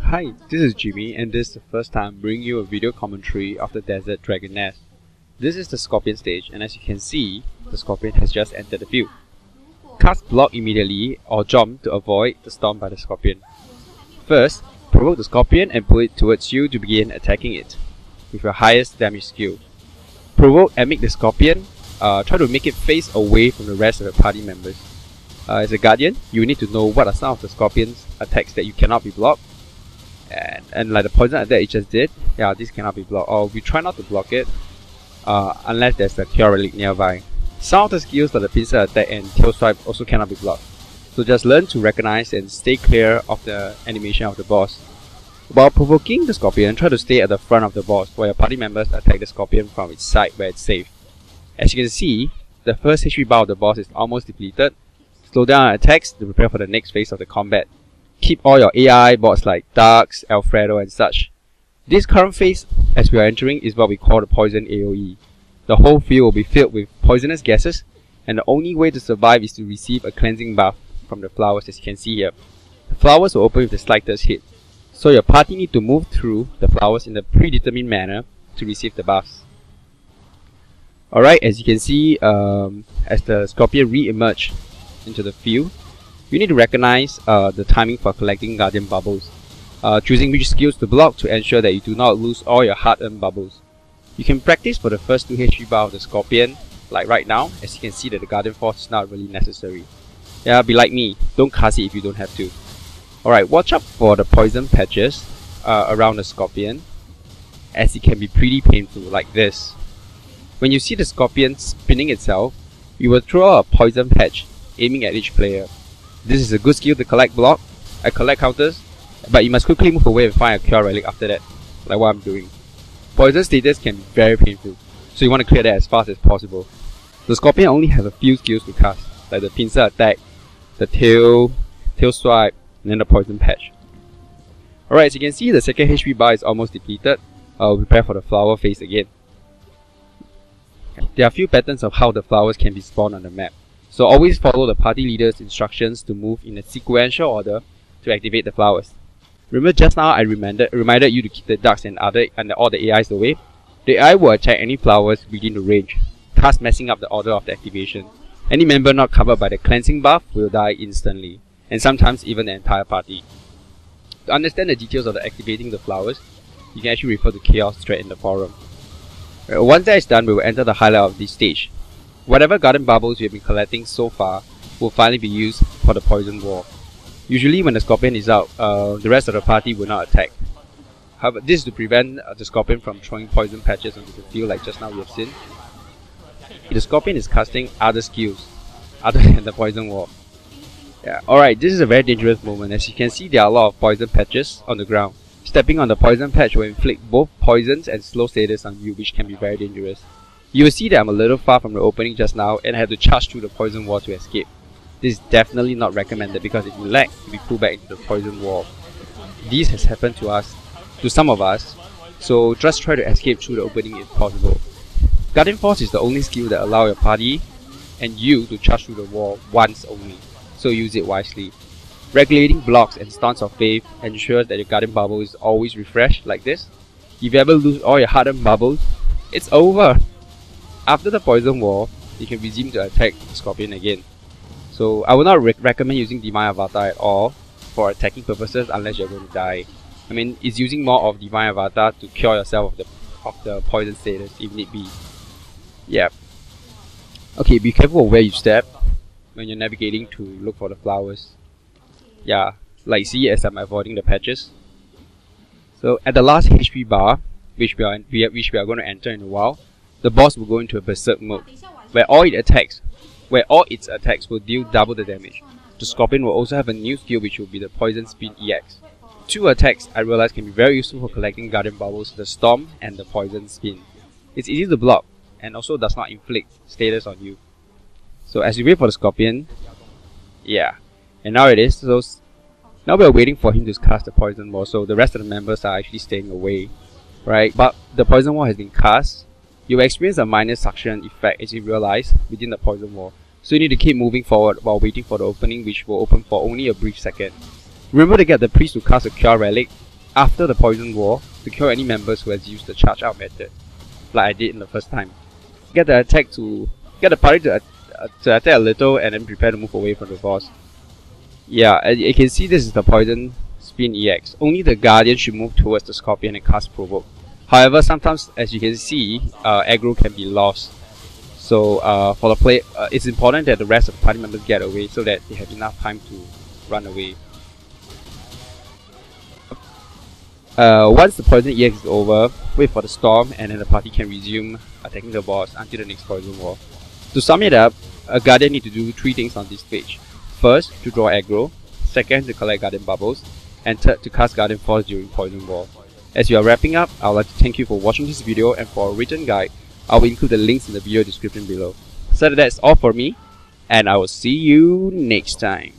Hi, this is Jimmy, and this is the first time bringing you a video commentary of the Desert Dragon Nest. This is the Scorpion stage, and as you can see, the Scorpion has just entered the field. Cast block immediately or jump to avoid the storm by the Scorpion. First, provoke the Scorpion and pull it towards you to begin attacking it with your highest damage skill. Provoke and make the Scorpion try to make it face away from the rest of the party members. As a Guardian, you need to know what are some of the Scorpion's attacks that you cannot be blocked. And like the poison attack it just did, yeah, this cannot be blocked. Or we try not to block it unless there's a Cure Relic nearby. Some of the skills like the pincer attack and tail swipe also cannot be blocked. So just learn to recognize and stay clear of the animation of the boss. While provoking the Scorpion, try to stay at the front of the boss while your party members attack the Scorpion from its side where it's safe. As you can see, the first HP bar of the boss is almost depleted. Slow down your attacks to prepare for the next phase of the combat. Keep all your AI bots like Darks, Alfredo and such. This current phase as we are entering is what we call the Poison AoE. The whole field will be filled with poisonous gases, and the only way to survive is to receive a cleansing buff from the flowers as you can see here. The flowers will open with the slightest hit, so your party need to move through the flowers in a predetermined manner to receive the buffs. Alright, as you can see, as the Scorpion re-emerge into the field, you need to recognize the timing for collecting Guardian Bubbles, choosing which skills to block to ensure that you do not lose all your hard-earned bubbles. You can practice for the first 2 HP bar of the Scorpion, like right now, as you can see that the Guardian Force is not really necessary. Yeah, be like me, don't cast it if you don't have to. Alright, watch out for the poison patches around the Scorpion, as it can be pretty painful, like this. When you see the Scorpion spinning itself, you will throw out a poison patch, aiming at each player. This is a good skill to collect collect counters, but you must quickly move away and find a Cure Relic after that, like what I'm doing. Poison status can be very painful, so you want to clear that as fast as possible. The Scorpion only has a few skills to cast, like the pincer attack, the tail swipe, and then the poison patch. Alright, as you can see, the second HP bar is almost depleted. I'll prepare for the flower phase again. There are a few patterns of how the flowers can be spawned on the map, so always follow the party leader's instructions to move in a sequential order to activate the flowers. Remember just now I reminded you to keep the ducks and all the AIs away. The AI will attack any flowers within the range, thus messing up the order of the activation. Any member not covered by the cleansing buff will die instantly, and sometimes even the entire party. To understand the details of activating the flowers, you can actually refer to Chaos thread in the forum. Once that is done, we will enter the highlight of this stage. Whatever garden bubbles we have been collecting so far will finally be used for the poison wall. Usually when the Scorpion is out, the rest of the party will not attack. However, this is to prevent the Scorpion from throwing poison patches onto the field like just now we have seen. The Scorpion is casting other skills other than the poison wall. Yeah, alright, this is a very dangerous moment. As you can see, there are a lot of poison patches on the ground. Stepping on the poison patch will inflict both poisons and slow status on you, which can be very dangerous. You will see that I'm a little far from the opening just now and I have to charge through the poison wall to escape. This is definitely not recommended because if you lag, you'll be pulled back into the poison wall. This has happened to some of us, so just try to escape through the opening if possible. Guardian Force is the only skill that allows your party and you to charge through the wall once only, so use it wisely. Regulating blocks and Stance of Faith ensures that your Guardian Bubble is always refreshed like this. If you ever lose all your hardened bubbles, it's over! After the poison wall, you can resume to attack the Scorpion again. So I would not recommend using Divine Avatar at all for attacking purposes unless you're going to die. I mean, it's using more of Divine Avatar to cure yourself of the poison status if need be. Yeah. Okay, be careful of where you step when you're navigating to look for the flowers. Yeah, like see as I'm avoiding the patches. So at the last HP bar, which we are going to enter in a while, the boss will go into a berserk mode, where all its attacks will deal double the damage. The Scorpion will also have a new skill which will be the Poison Spin EX. 2 attacks I realized can be very useful for collecting Guardian Bubbles, the Storm and the Poison Spin. It's easy to block and also does not inflict status on you. So as you wait for the Scorpion, yeah, and now it is, so now we are waiting for him to cast the Poison Wall, so the rest of the members are actually staying away, right? But the Poison Wall has been cast. You will experience a minor suction effect as you realize within the Poison Wall. so you need to keep moving forward while waiting for the opening, which will open for only a brief second. Remember to get the priest to cast a cure relic after the poison wall to cure any members who has used the charge out method, like I did in the first time. Get the party to attack a little and then prepare to move away from the boss. Yeah, as you can see, this is the poison spin EX. Only the guardian should move towards the scorpion and cast provoke. However, sometimes, as you can see, aggro can be lost. So for the play, it's important that the rest of the party members get away so that they have enough time to run away. Once the poison EX is over, wait for the storm and then the party can resume attacking the boss until the next poison wall. To sum it up, a guardian needs to do 3 things on this stage. First, to draw aggro, second, to collect guardian bubbles, and third, to cast guardian force during poison wall. As we are wrapping up, I would like to thank you for watching this video, and for a written guide, I will include the links in the video description below. So that's all for me, and I will see you next time.